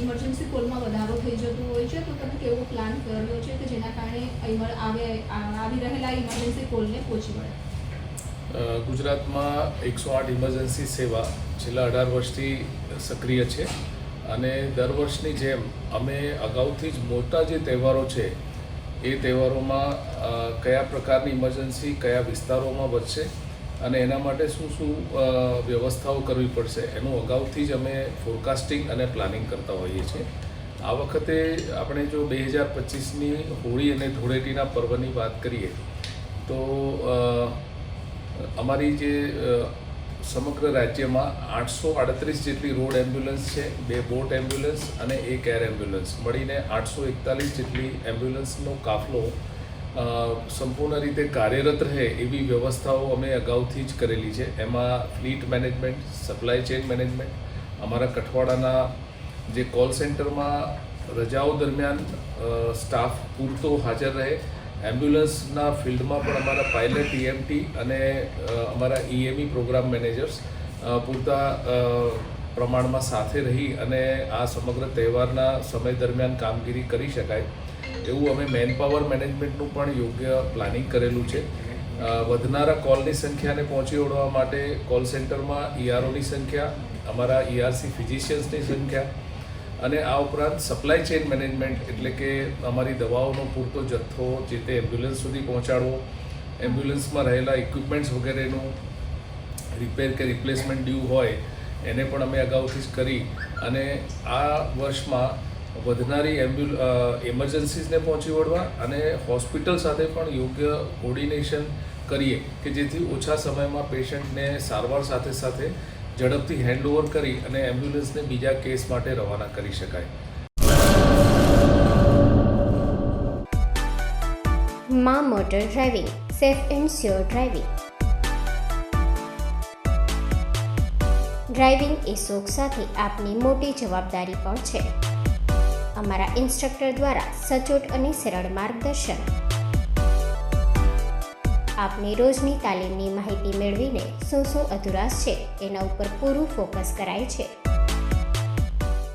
Emergency કોલમાં વધારો થઈ જતો હોય છે, તો તમે કેવો પ્લાન કર્યો છે કે જેના કારણે આવી રહેલા ઇમરજન્સી કોલને પહોંચી વળે? ગુજરાતમાં 108 ઇમરજન્સી સેવા છેલ્લા 18 વર્ષથી સક્રિય છે અને દર વર્ષની જેમ અમે અગાઉથી જ મોટા જે તહેવારો છે એ તહેવારોમાં કયા પ્રકારની ઇમરજન્સી કયા વિસ્તારોમાં વધશે અને એના માટે શું શું વ્યવસ્થાઓ કરવી પડશે એનું અગાઉથી જ અમે ફોરકાસ્ટિંગ અને પ્લાનિંગ કરતા હોઈએ છીએ. આ વખતે આપણે જો 2025ની હોળી અને ધૂળેટીના પર્વની વાત કરીએ તો અમારી જે સમગ્ર રાજ્યમાં 838 જેટલી રોડ એમ્બ્યુલન્સ છે, 2 બોટ એમ્બ્યુલન્સ અને 1 એર એમ્બ્યુલન્સ મળીને 841 જેટલી એમ્બ્યુલન્સનો કાફલો સંપૂર્ણ રીતે કાર્યરત રહે એવી વ્યવસ્થાઓ અમે અગાઉથી જ કરેલી છે. એમાં fleet management, supply chain management, અમારા કઠવાડાના જે કોલ સેન્ટરમાં રજાઓ દરમિયાન સ્ટાફ પૂરતો હાજર રહે, એમ્બ્યુલન્સના ફિલ્ડમાં પણ અમારા પાયલટ EMT અને અમારા EME પ્રોગ્રામ મેનેજર્સ પૂરતા પ્રમાણમાં સાથે રહી અને આ સમગ્ર તહેવારના સમય દરમિયાન કામગીરી કરી શકાય એવું અમે મેનપાવર મેનેજમેન્ટનું પણ યોગ્ય પ્લાનિંગ કરેલું છે. વધનારા કોલની સંખ્યાને પહોંચી વળવા માટે કોલ સેન્ટરમાં EROની સંખ્યા, અમારા ERC ફિઝિશિયન્સની સંખ્યા અને આ ઉપરાંત સપ્લાય ચેઇન મેનેજમેન્ટ એટલે કે અમારી દવાઓનો પૂરતો જથ્થો જે તે એમ્બ્યુલન્સ સુધી પહોંચાડવો, એમ્બ્યુલન્સમાં રહેલા ઇક્વિપમેન્ટ્સ વગેરેનું રિપેર કે રિપ્લેસમેન્ટ ડ્યુ હોય એને પણ અમે અગાઉથી જ કરી અને આ વર્ષમાં વધનારી ઇમરજન્સીસને પહોંચી વળવા અને હોસ્પિટલ સાથે પણ યોગ્ય કોર્ડિનેશન કરીએ કે જેથી ઓછા સમયમાં પેશન્ટને સારવાર સાથે સાથે ઝડપથી હેન્ડઓવર કરી અને એમ્બ્યુલન્સને બીજા કેસ માટે રવાના કરી શકાય. માં motor driving, safe and sure driving. Driving એ શોખ સાથે આપની મોટી જવાબદારી પણ છે. અમારા ઇન્સ્ટ્રક્ટર દ્વારા સચોટ અને સરળ માર્ગદર્શન. આપની રોજની તાલીમની માહિતી મેળવીને શું અધુરાશ છે એના ઉપર પૂરું ફોકસ કરાય છે.